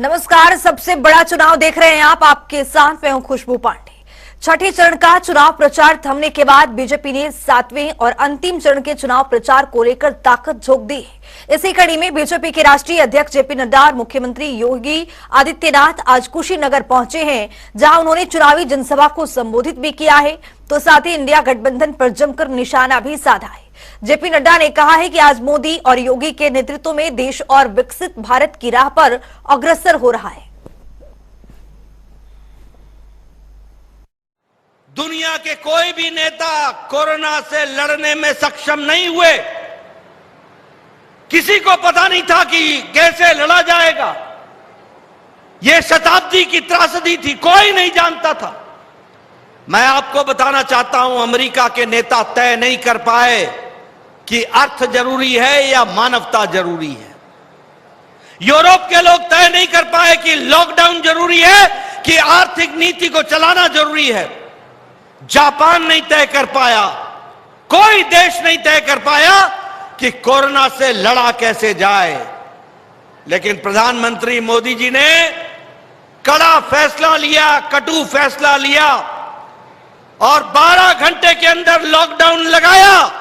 नमस्कार। सबसे बड़ा चुनाव देख रहे हैं आप, आपके साथ मैं हूं खुशबू पांडे। छठे चरण का चुनाव प्रचार थमने के बाद बीजेपी ने 7वें और अंतिम चरण के चुनाव प्रचार को लेकर ताकत झोंक दी है। इसी कड़ी में बीजेपी के राष्ट्रीय अध्यक्ष जेपी नड्डा और मुख्यमंत्री योगी आदित्यनाथ आज कुशीनगर पहुंचे हैं, जहां उन्होंने चुनावी जनसभा को संबोधित भी किया है, तो साथ ही इंडिया गठबंधन पर जमकर निशाना भी साधा है। जेपी नड्डा ने कहा है कि आज मोदी और योगी के नेतृत्व में देश और विकसित भारत की राह पर अग्रसर हो रहा है। दुनिया के कोई भी नेता कोरोना से लड़ने में सक्षम नहीं हुए। किसी को पता नहीं था कि कैसे लड़ा जाएगा। यह शताब्दी की त्रासदी थी, कोई नहीं जानता था। मैं आपको बताना चाहता हूं, अमेरिका के नेता तय नहीं कर पाए कि अर्थ जरूरी है या मानवता जरूरी है। यूरोप के लोग तय नहीं कर पाए कि लॉकडाउन जरूरी है कि आर्थिक नीति को चलाना जरूरी है। जापान नहीं तय कर पाया, कोई देश नहीं तय कर पाया कि कोरोना से लड़ा कैसे जाए। लेकिन प्रधानमंत्री मोदी जी ने कड़ा फैसला लिया, कटु फैसला लिया और 12 घंटे के अंदर लॉकडाउन लगाया।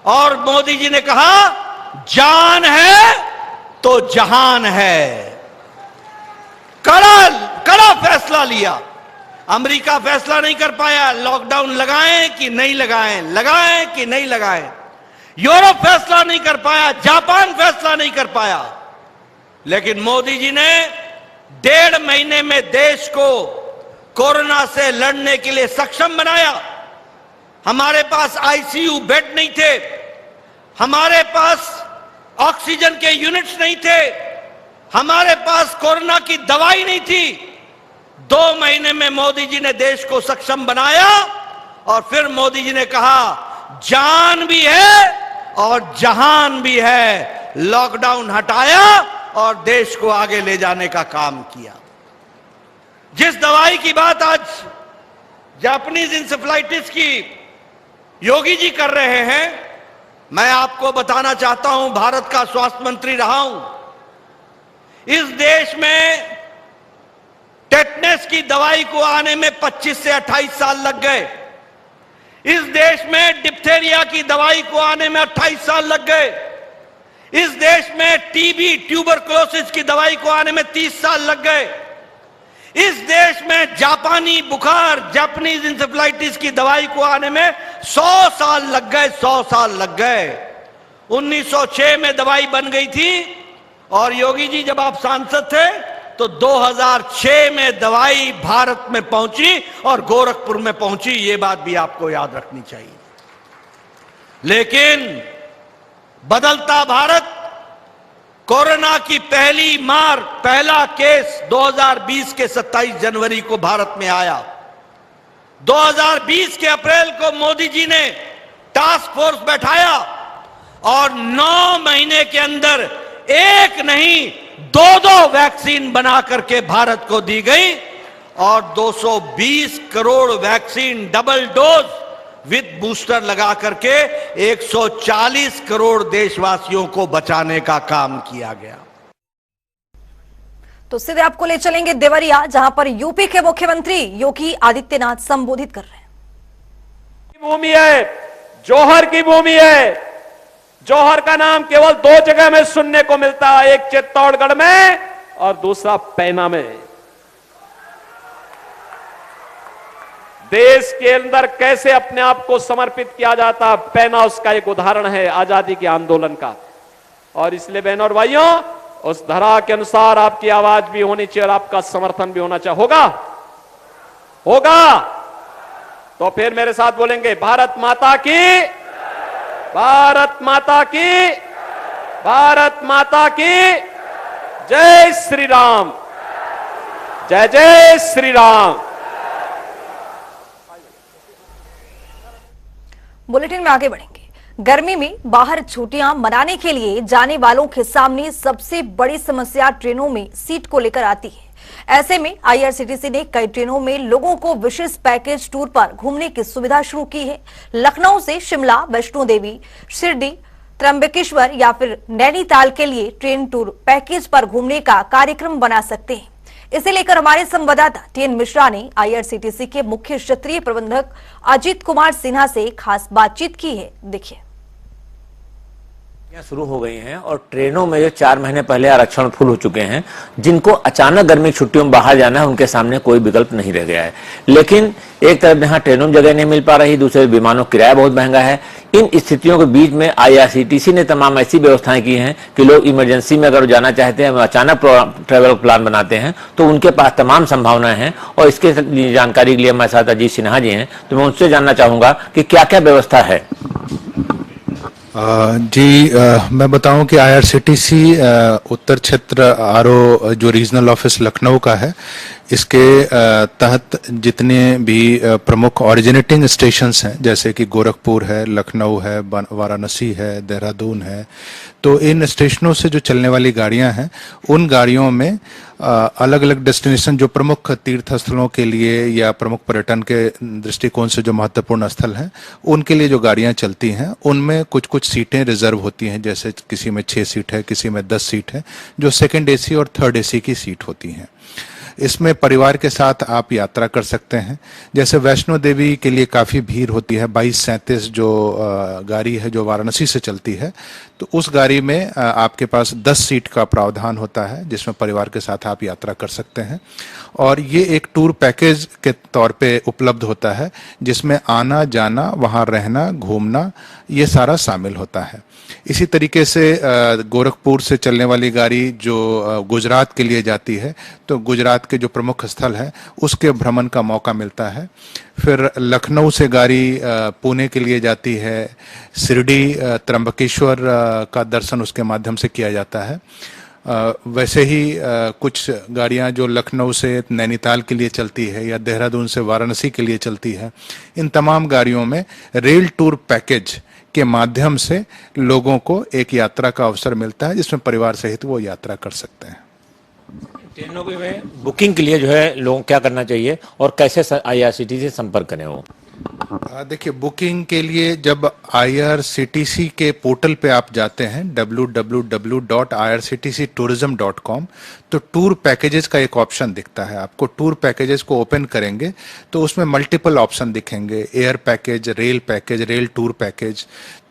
और मोदी जी ने कहा, जान है तो जहान है। कड़ा फैसला लिया। अमेरिका फैसला नहीं कर पाया लॉकडाउन लगाएं कि नहीं लगाएं, लगाएं कि नहीं लगाएं। यूरोप फैसला नहीं कर पाया, जापान फैसला नहीं कर पाया। लेकिन मोदी जी ने 1.5 महीने में देश को कोरोना से लड़ने के लिए सक्षम बनाया। हमारे पास आईसीयू बेड नहीं थे, हमारे पास ऑक्सीजन के यूनिट्स नहीं थे, हमारे पास कोरोना की दवाई नहीं थी। 2 महीने में मोदी जी ने देश को सक्षम बनाया और फिर मोदी जी ने कहा, जान भी है और जहान भी है। लॉकडाउन हटाया और देश को आगे ले जाने का काम किया। जिस दवाई की बात आज जापानीज इंसेफ्लाइटिस की योगी जी कर रहे हैं, मैं आपको बताना चाहता हूं, भारत का स्वास्थ्य मंत्री रहा हूं। इस देश में टेटनस की दवाई को आने में 25 से 28 साल लग गए। इस देश में डिप्थेरिया की दवाई को आने में 28 साल लग गए। इस देश में टीबी, ट्यूबरकुलोसिस की दवाई को आने में 30 साल लग गए। इस देश में जापानी बुखार, जापानीज इंसेफ्लाइटिस की दवाई को आने में 100 साल लग गए। 100 साल लग गए। 1906 में दवाई बन गई थी और योगी जी जब आप सांसद थे तो 2006 में दवाई भारत में पहुंची और गोरखपुर में पहुंची। ये बात भी आपको याद रखनी चाहिए। लेकिन बदलता भारत, कोरोना की पहला केस 2020 के 27 जनवरी को भारत में आया। 2020 के अप्रैल को मोदी जी ने टास्क फोर्स बैठाया और 9 महीने के अंदर एक नहीं 2 वैक्सीन बना करके भारत को दी गई और 220 crore vaccine double dose with booster लगा करके 140 करोड़ देशवासियों को बचाने का काम किया गया। तो सीधे आपको ले चलेंगे देवरिया, जहां पर यूपी के मुख्यमंत्री योगी आदित्यनाथ संबोधित कर रहे हैं। भूमि है, जौहर की भूमि है। जौहर का नाम केवल 2 जगह में सुनने को मिलता है, एक चित्तौड़गढ़ में और दूसरा पैना में। देश के अंदर कैसे अपने आप को समर्पित किया जाता, पैना उसका एक उदाहरण है आजादी के आंदोलन का। और इसलिए बहनों और भाइयों, उस धरा के अनुसार आपकी आवाज भी होनी चाहिए और आपका समर्थन भी होना चाहिए। होगा तो फिर मेरे साथ बोलेंगे, भारत माता की, भारत माता की, भारत माता की जय श्री राम, जय जय श्री राम। बुलेटिन में आगे बढ़ेंगे। गर्मी में बाहर छुट्टियां मनाने के लिए जाने वालों के सामने सबसे बड़ी समस्या ट्रेनों में सीट को लेकर आती है। ऐसे में आईआरसीटीसी ने कई ट्रेनों में लोगों को विशेष पैकेज टूर पर घूमने की सुविधा शुरू की है। लखनऊ से शिमला, वैष्णो देवी, शिरडी त्र्यंबकेश्वर या फिर नैनीताल के लिए ट्रेन टूर पैकेज पर घूमने का कार्यक्रम बना सकते हैं। इसे लेकर हमारे संवाददाता टीएन मिश्रा ने आईआरसीटीसी के मुख्य क्षेत्रीय प्रबंधक अजीत कुमार सिन्हा से खास बातचीत की है। देखिए, शुरू हो गई हैं और ट्रेनों में जो 4 महीने पहले आरक्षण फुल हो चुके हैं, जिनको अचानक गर्मी की छुट्टियों में बाहर जाना है, उनके सामने कोई विकल्प नहीं रह गया है। लेकिन एक तरफ यहाँ ट्रेनों में जगह नहीं मिल पा रही, दूसरे विमानों का किराया बहुत महंगा है। इन स्थितियों के बीच में आईआरसीटीसी ने तमाम ऐसी व्यवस्थाएं की हैं कि लोग इमरजेंसी में अगर जाना चाहते हैं, अचानक ट्रैवल प्लान बनाते हैं, तो उनके पास तमाम संभावनाएं हैं। और इसके जानकारी के लिए हमारे साथ अजीत सिन्हा जी हैं, तो मैं उनसे जानना चाहूंगा कि क्या क्या व्यवस्था है। मैं बताऊं कि आईआरसीटीसी उत्तर क्षेत्र आरओ जो रीजनल ऑफिस लखनऊ का है, इसके तहत जितने भी प्रमुख ओरिजिनेटिंग स्टेशंस हैं, जैसे कि गोरखपुर है, लखनऊ है, वाराणसी है, देहरादून है, तो इन स्टेशनों से जो चलने वाली गाड़ियां हैं, उन गाड़ियों में अलग अलग डेस्टिनेशन जो प्रमुख तीर्थ स्थलों के लिए या प्रमुख पर्यटन के दृष्टिकोण से जो महत्वपूर्ण स्थल हैं, उनके लिए जो गाड़ियां चलती हैं, उनमें कुछ कुछ सीटें रिजर्व होती हैं। जैसे किसी में 6 सीट है, किसी में 10 सीट है, जो सेकंड एसी और थर्ड एसी की सीट होती हैं। इसमें परिवार के साथ आप यात्रा कर सकते हैं। जैसे वैष्णो देवी के लिए काफ़ी भीड़ होती है, 2237 जो गाड़ी है जो वाराणसी से चलती है, तो उस गाड़ी में आपके पास 10 सीट का प्रावधान होता है, जिसमें परिवार के साथ आप यात्रा कर सकते हैं। और ये एक टूर पैकेज के तौर पे उपलब्ध होता है, जिसमें आना जाना, वहाँ रहना, घूमना, ये सारा शामिल होता है। इसी तरीके से गोरखपुर से चलने वाली गाड़ी जो गुजरात के लिए जाती है, तो गुजरात के जो प्रमुख स्थल है उसके भ्रमण का मौका मिलता है। फिर लखनऊ से गाड़ी पुणे के लिए जाती है, शिरडी त्र्यंबकेश्वर का दर्शन उसके माध्यम से किया जाता है। वैसे ही कुछ गाड़ियां जो लखनऊ से नैनीताल के लिए चलती है या देहरादून से वाराणसी के लिए चलती है, इन तमाम गाड़ियों में रेल टूर पैकेज के माध्यम से लोगों को एक यात्रा का अवसर मिलता है, जिसमें परिवार सहित वो यात्रा कर सकते हैं। ट्रेनों की बुकिंग के लिए जो है लोगों क्या करना चाहिए और कैसे आईआरसीटीसी से संपर्क करें वो? देखिए, बुकिंग के लिए जब आईआरसीटीसी के पोर्टल पे आप जाते हैं www.irctctourism.com, तो टूर पैकेजेस का एक ऑप्शन दिखता है आपको। टूर पैकेजेस को ओपन करेंगे तो उसमें मल्टीपल ऑप्शन दिखेंगे, air package, rail tour package.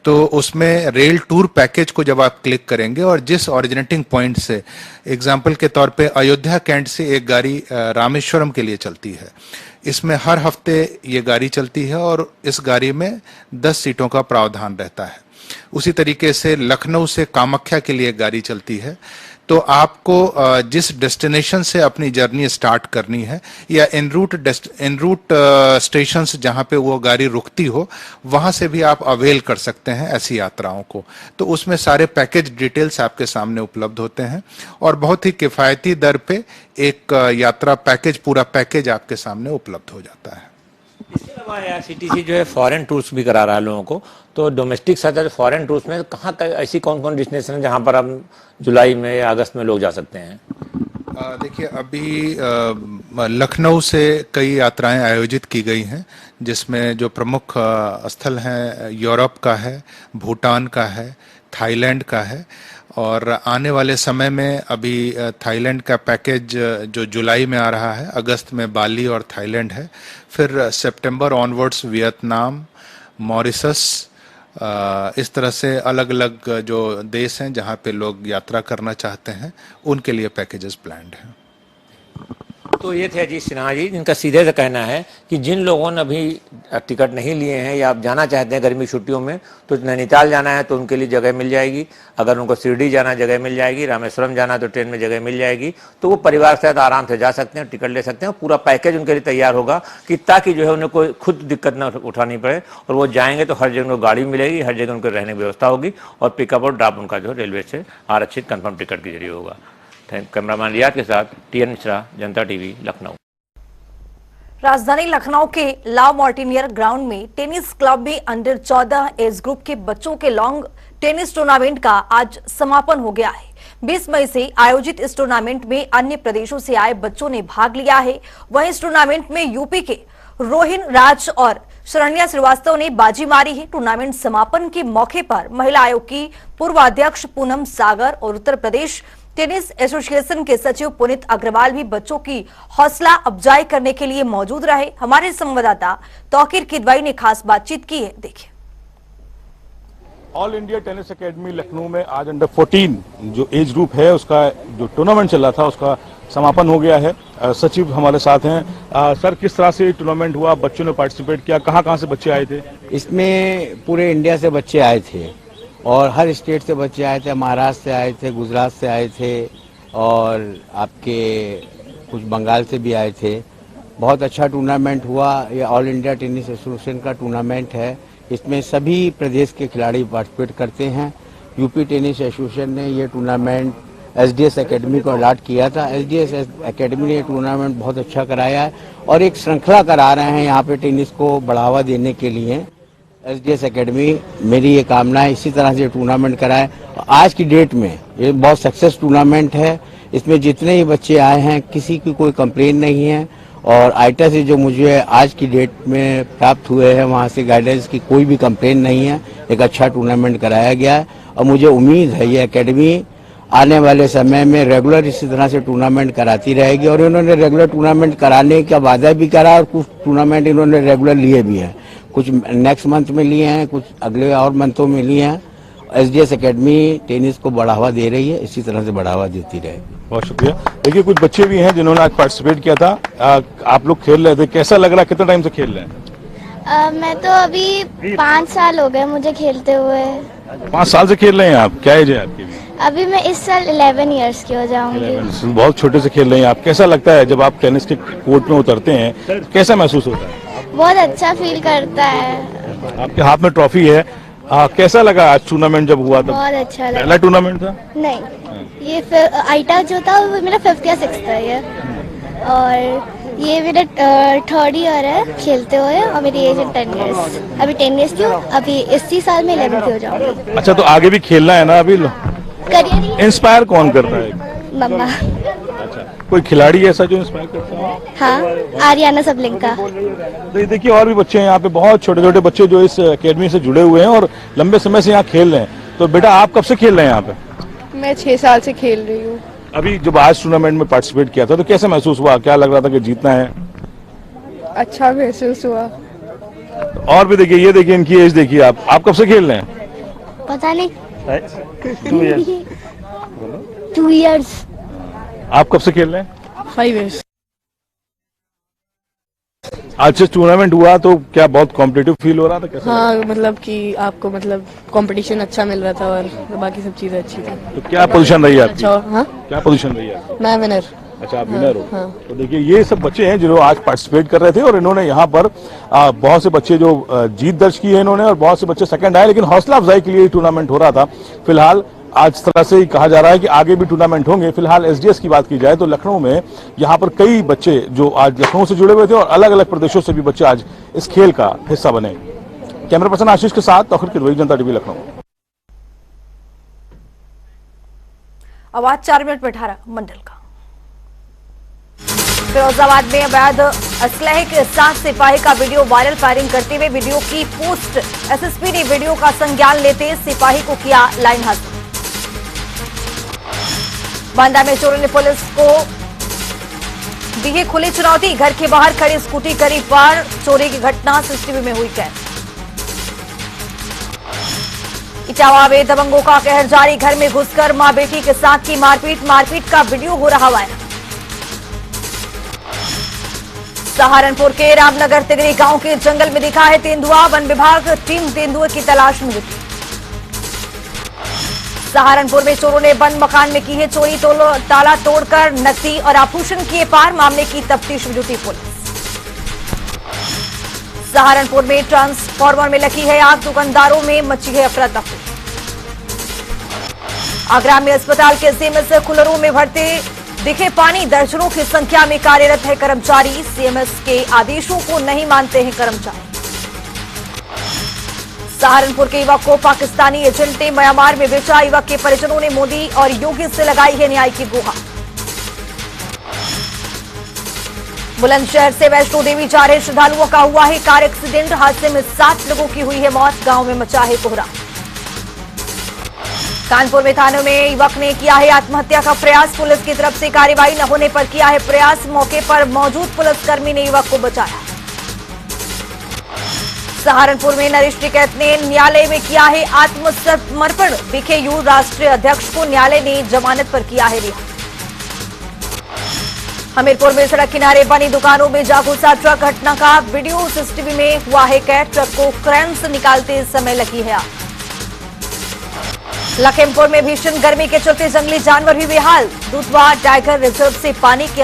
तो उसमें रेल टूर पैकेज को जब आप क्लिक करेंगे और जिस ओरिजिनेटिंग पॉइंट से, एग्जाम्पल के तौर पे अयोध्या कैंट से एक गाड़ी रामेश्वरम के लिए चलती है, इसमें हर हफ्ते ये गाड़ी चलती है और इस गाड़ी में 10 सीटों का प्रावधान रहता है। उसी तरीके से लखनऊ से कामाख्या के लिए गाड़ी चलती है। तो आपको जिस डेस्टिनेशन से अपनी जर्नी स्टार्ट करनी है या इन रूट स्टेशंस जहां पे वो गाड़ी रुकती हो, वहां से भी आप अवेल कर सकते हैं ऐसी यात्राओं को। तो उसमें सारे पैकेज डिटेल्स आपके सामने उपलब्ध होते हैं और बहुत ही किफायती दर पे एक यात्रा पैकेज, पूरा पैकेज आपके सामने उपलब्ध हो जाता है। इसके अलावा आईआरसीटीसी जो है फॉरेन टूर्स भी करा रहा है लोगों को, तो डोमेस्टिक साथ फॉरेन टूर्स में कहाँ ऐसी कौन कौन डेस्टिनेशन है जहाँ पर हम जुलाई में या अगस्त में लोग जा सकते हैं? देखिए, अभी लखनऊ से कई यात्राएं आयोजित की गई हैं, जिसमें जो प्रमुख स्थल हैं यूरोप का है, भूटान का है, थाईलैंड का है। और आने वाले समय में अभी थाईलैंड का पैकेज जो जुलाई में आ रहा है, अगस्त में बाली और थाईलैंड है। फिर सितंबर ऑनवर्ड्स वियतनाम, मॉरिशस, इस तरह से अलग अलग जो देश हैं जहां पे लोग यात्रा करना चाहते हैं, उनके लिए पैकेजेस प्लान्ड हैं। तो ये थे अजीत सिन्हा जी, जिनका सीधे से कहना है कि जिन लोगों ने अभी टिकट नहीं लिए हैं या आप जाना चाहते हैं गर्मी छुट्टियों में, तो नैनीताल जाना है तो उनके लिए जगह मिल जाएगी। अगर उनको शिरडी जाना जगह मिल जाएगी, रामेश्वरम जाना तो ट्रेन में जगह मिल जाएगी। तो वो परिवार के साथ आराम से जा सकते हैं, टिकट ले सकते हैं। पूरा पैकेज उनके लिए तैयार होगा कि ताकि जो है उन्हें कोई खुद दिक्कत ना उठानी पड़े, और वो जाएंगे तो हर जगह उनको गाड़ी मिलेगी, हर जगह उनको रहने की व्यवस्था होगी और पिकअप और ड्रॉप उनका जो रेलवे से आरक्षित कन्फर्म टिकट के जरिए होगा। कैमरामैन रियाद के साथ टीएन मिश्रा, जनता टीवी, लखनऊ। राजधानी लखनऊ के ला मार्टिनियर ग्राउंड में टेनिस क्लब में अंडर 14 एज ग्रुप के बच्चों के लॉन्ग टेनिस टूर्नामेंट का आज समापन हो गया है। 20 मई से आयोजित इस टूर्नामेंट में अन्य प्रदेशों से आए बच्चों ने भाग लिया है। वहीं इस टूर्नामेंट में यूपी के रोहिन राज और शरण्या श्रीवास्तव ने बाजी मारी है। टूर्नामेंट समापन के मौके पर महिला आयोग की पूर्व अध्यक्ष पूनम सागर और उत्तर प्रदेश टेनिस एसोसिएशन के सचिव पुनीत अग्रवाल भी बच्चों की हौसला अफजाई करने के लिए मौजूद रहे। हमारे संवाददाता तौकीर किदवाई ने खास बातचीत की है, देखिए। All India tennis academy Lucknow में आज अंडर 14 जो एज ग्रुप है उसका जो टूर्नामेंट चल रहा था उसका समापन हो गया है। सचिव हमारे साथ हैं। सर, किस तरह से टूर्नामेंट हुआ, बच्चों ने पार्टिसिपेट किया, कहाँ से बच्चे आए थे? इसमें पूरे इंडिया से बच्चे आए थे और हर स्टेट से बच्चे आए थे। महाराष्ट्र से आए थे, गुजरात से आए थे और आपके कुछ बंगाल से भी आए थे। बहुत अच्छा टूर्नामेंट हुआ। ये ऑल इंडिया टेनिस एसोसिएशन का टूर्नामेंट है। इसमें सभी प्रदेश के खिलाड़ी पार्टिसिपेट करते हैं। यूपी टेनिस एसोसिएशन ने ये टूर्नामेंट एसडीएस एकेडमी को अलॉट किया था। एसडीएस एकेडमी ने ये टूर्नामेंट बहुत अच्छा कराया है और एक श्रृंखला करा रहे हैं यहाँ पे टेनिस को बढ़ावा देने के लिए। एसडीएस एकेडमी, मेरी ये कामना है इसी तरह से टूर्नामेंट कराए। आज की डेट में ये बहुत सक्सेस टूर्नामेंट है। इसमें जितने ही बच्चे आए हैं किसी की कोई कंप्लेन नहीं है और आइटा से जो मुझे आज की डेट में प्राप्त हुए हैं वहाँ से गाइडेंस की कोई भी कंप्लेन नहीं है। एक अच्छा टूर्नामेंट कराया गया है और मुझे उम्मीद है ये एकेडमी आने वाले समय में रेगुलर इसी तरह से टूर्नामेंट कराती रहेगी। और इन्होंने रेगुलर टूर्नामेंट कराने का वादा भी करा और कुछ टूर्नामेंट इन्होंने रेगुलर लिए भी हैं। कुछ नेक्स्ट मंथ में लिए हैं, कुछ अगले और मंथों में लिए हैं। एसडीएस एकेडमी टेनिस को बढ़ावा दे रही है, इसी तरह से बढ़ावा देती रहेगी। बहुत शुक्रिया। देखिए, कुछ बच्चे भी हैं जिन्होंने आज पार्टिसिपेट किया था। आप लोग खेल रहे थे, कैसा लग रहा, कितना टाइम से खेल रहे हैं? मैं तो अभी 5 साल हो गए मुझे खेलते हुए। 5 साल से खेल रहे हैं आप? क्या एज है आपकी? अभी मैं इस साल 11 इयर्स की हो जाऊंगी। बहुत छोटे से खेल रहे हैं आप। कैसा लगता है जब आप टेनिस के कोर्ट में उतरते हैं, कैसा महसूस होता है? बहुत अच्छा फील करता है। आपके हाथ में ट्रॉफी है। कैसा लगा आज टूर्नामेंट जब हुआ था? बहुत अच्छा लगा। पहला टूर्नामेंट था? नहीं, ये आइटा जो था वो मेरा 5th या 6th था ये, और ये मेरा 3rd ईयर है खेलते हुए और मेरी एज है 10 इयर्स। अभी 10 इयर्स की हूँ, अभी इसी साल में 11th हो जाऊंगी। अच्छा, तो आगे भी खेलना है ना अभी? करियर इंस्पायर कौन करता है? मम्मा। अच्छा, कोई खिलाड़ी ऐसा जो इंस्पायर करता है? हाँ, आर्याना सबलिंका। तो देखिए, और भी बच्चे हैं यहाँ पे, बहुत छोटे छोटे बच्चे जो इस एकेडमी से जुड़े हुए हैं और लंबे समय से यहाँ खेल रहे हैं। तो बेटा, आप कब से खेल रहे हैं यहाँ पे? मैं 6 साल से खेल रही हूँ। अभी जब आज टूर्नामेंट में पार्टिसिपेट किया था तो कैसा महसूस हुआ? क्या लग रहा था कि जीतना है? अच्छा महसूस हुआ। और भी देखिए, ये देखिए, इनकी एज देखिए। आप कब से खेल रहे हैं? पता नहीं। 2 इयर्स। 2 इयर्स। आप कब से खेल रहे हैं? 5 इयर्स। आज से टूर्नामेंट हुआ तो क्या बहुत कॉम्पिटिटिव फील हो रहा था? कैसा? हाँ, मतलब कि आपको मतलब कंपटीशन अच्छा मिल रहा था और बाकी सब चीजें अच्छी थी। तो क्या पोजीशन रही है आपकी? अच्छा। हाँ, क्या पोजीशन रही है आपकी? मैं विनर। अच्छा, आप विनर हो। हाँ। तो देखिए, ये सब बच्चे हैं जो आज पार्टिसिपेट कर रहे थे और इन्होंने यहाँ पर बहुत से बच्चे जो जीत दर्ज की है इन्होंने और बहुत से बच्चे सेकंड आए, लेकिन हौसला अफजाई के लिए टूर्नामेंट हो रहा था। फिलहाल आज तरह से ही कहा जा रहा है कि आगे भी टूर्नामेंट होंगे। फिलहाल एसडीएस की बात की जाए तो लखनऊ में यहाँ पर कई बच्चे जो आज लखनऊ से जुड़े हुए थे और अलग अलग प्रदेशों से भी बच्चे आज इस खेल का हिस्सा बने। कैमरा पर्सन आशीष के साथ तौकीर किदवाई, जनता टीवी लखनऊ। आवाज 4 मिनट में 18 मंडल का। फिरोजाबाद में अवैध असलहे के साथ सिपाही का वीडियो वायरल। फायरिंग करते हुए वीडियो की पोस्ट एसएसपी ने वीडियो का संज्ञान लेते सिपाही को किया लाइन हाजिर। बांदा में चोरों ने पुलिस को दी है खुली चुनौती। घर के बाहर खड़ी स्कूटी करी पार। चोरी की घटना सीसीटीवी में हुई कैद। इटावा में दबंगों का कहर जारी। घर में घुसकर मां बेटी के साथ की मारपीट। मारपीट का वीडियो हो रहा वायरल। सहारनपुर के रामनगर तिगरी गांव के जंगल में दिखा है तेंदुआ। वन विभाग टीम तेंदुए की तलाश में जुटी। सहारनपुर में चोरों ने बंद मकान में की है चोरी। ताला तोड़कर नकदी और आभूषण किए पार। मामले की तफ्तीश में जुटी पुलिस। सहारनपुर में ट्रांसफार्मर में लगी है आग। दुकानदारों में मची है अफरा तफरी। आगरा में अस्पताल के सीएमएस कूलरों में भरते दिखे पानी। दर्जनों की संख्या में कार्यरत है कर्मचारी। सीएमएस के आदेशों को नहीं मानते हैं कर्मचारी। सहारनपुर के युवक को पाकिस्तानी एजेंट ने म्यांमार में बेचा। युवक के परिजनों ने मोदी और योगी से लगाई है न्याय की गुहार। बुलंदशहर से वैष्णो देवी जा रहे श्रद्धालुओं का हुआ है कार एक्सीडेंट। हादसे में 7 लोगों की हुई है मौत। गांव में मचा है कोहरा। कानपुर में थाने में युवक ने किया है आत्महत्या का प्रयास। पुलिस की तरफ से कार्रवाई न होने पर किया है प्रयास। मौके पर मौजूद पुलिसकर्मी ने युवक को बचाया। सहारनपुर में नरेश टिकैत ने न्यायालय में किया है आत्मसमर्पण। बीकेयू राष्ट्रीय अध्यक्ष को न्यायालय ने जमानत पर किया है रिहा। हमीरपुर में सड़क किनारे बनी दुकानों में जा घुसा ट्रक। घटना का वीडियो सीसीटीवी में हुआ है कैद। ट्रक को क्रेन से निकालते समय लगी है आग। लखीमपुर में भीषण गर्मी के चलते जंगली जानवर भी बेहाल। दुधवा टाइगर रिजर्व से पानी के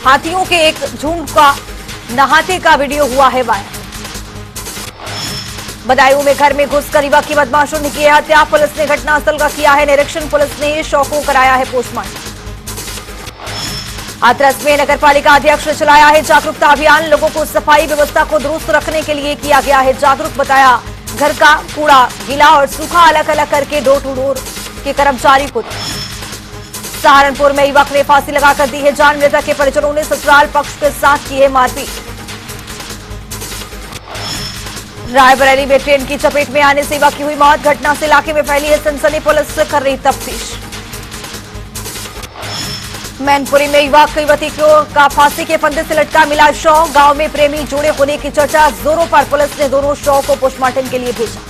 हाथियों के एक झुंड का नहाते का वीडियो हुआ है वायरल। बदायूं में घर में घुसकर युवक की बदमाशों ने की है हत्या। पुलिस ने घटनास्थल का किया है निरीक्षण। पुलिस ने शव को कराया है पोस्टमार्टम। हाथरस में नगरपालिका अध्यक्ष ने चलाया है जागरूकता अभियान। लोगों को सफाई व्यवस्था को दुरुस्त रखने के लिए किया गया है जागरूक। बताया घर का कूड़ा गीला और सूखा अलग अलग करके डोर टू डोर के कर्मचारी को। सहारनपुर में युवक ने फांसी लगाकर दी है जान। मृतक के परिजनों ने ससुराल पक्ष के साथ की है मारपीट। रायबरेली में ट्रेन की चपेट में आने से युवक की हुई मौत। घटना से इलाके में फैली है सनसनी। पुलिस कर रही तफ्तीश। मैनपुरी में युवक युवती का फांसी के फंदे से लटका मिला शव। गांव में प्रेमी जोड़े होने की चर्चा जोरों पर। पुलिस ने दोनों शव को पोस्टमार्टम के लिए भेजा।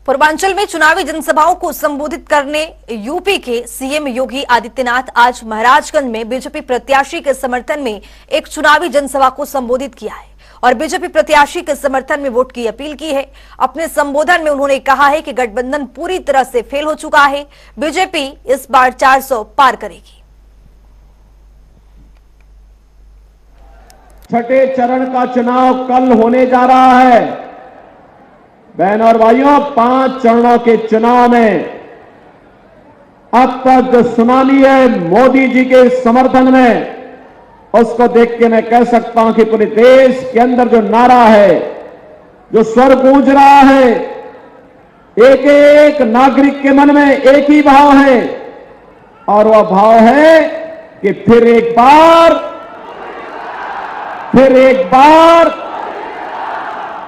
पूर्वांचल में चुनावी जनसभाओं को संबोधित करने यूपी के सीएम योगी आदित्यनाथ आज महाराजगंज में बीजेपी प्रत्याशी के समर्थन में एक चुनावी जनसभा को संबोधित किया है और बीजेपी प्रत्याशी के समर्थन में वोट की अपील की है। अपने संबोधन में उन्होंने कहा है कि गठबंधन पूरी तरह से फेल हो चुका है। बीजेपी इस बार 400 पार करेगी। छठे चरण का चुनाव कल होने जा रहा है। बहन और भाइयों, 5 चरणों के चुनाव में अब तक जो सुनामी है मोदी जी के समर्थन में, उसको देख के मैं कह सकता हूं कि पूरे देश के अंदर जो नारा है, जो स्वर गूंज रहा है, एक एक नागरिक के मन में एक ही भाव है और वह भाव है कि फिर एक बार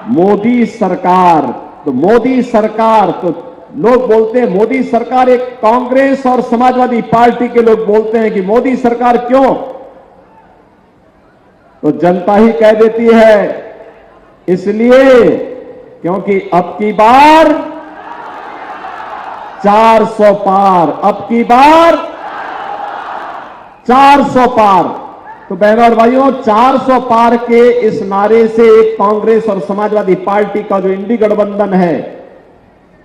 मोदी सरकार। तो मोदी सरकार, तो लोग बोलते हैं मोदी सरकार, एक कांग्रेस और समाजवादी पार्टी के लोग बोलते हैं कि मोदी सरकार क्यों, तो जनता ही कह देती है इसलिए क्योंकि अब की बार 400 पार, अब की बार 400 पार। तो बहनों और भाइयों, 400 पार के इस नारे से एक कांग्रेस और समाजवादी पार्टी का जो इंडी गठबंधन है,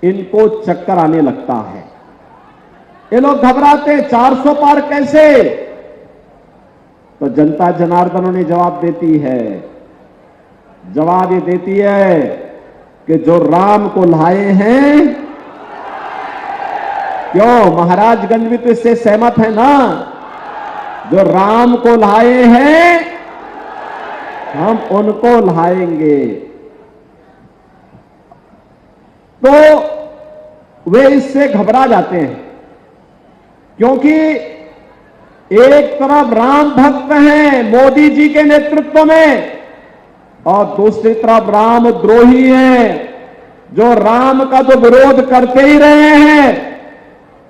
इनको चक्कर आने लगता है। ये लोग घबराते हैं 400 पार कैसे, तो जनता जनार्दनों ने जवाब देती है। जवाब ये देती है कि जो राम को लाए हैं, क्यों महाराजगंज भी तो इससे सहमत है ना, जो राम को लाए हैं हम उनको लाएंगे। तो वे इससे घबरा जाते हैं क्योंकि एक तरफ राम भक्त हैं मोदी जी के नेतृत्व में और दूसरी तरफ राम द्रोही हैं जो राम का तो विरोध करते ही रहे हैं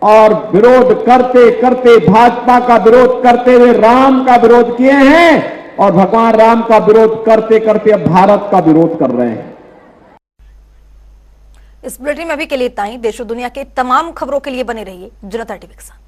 और विरोध करते करते भाजपा का विरोध करते हुए राम का विरोध किए हैं और भगवान राम का विरोध करते करते अब भारत का विरोध कर रहे हैं। इस बुलेटिन में अभी के लिए इतना ही। देश और दुनिया के तमाम खबरों के लिए बने रहिए जनता टीवी के साथ।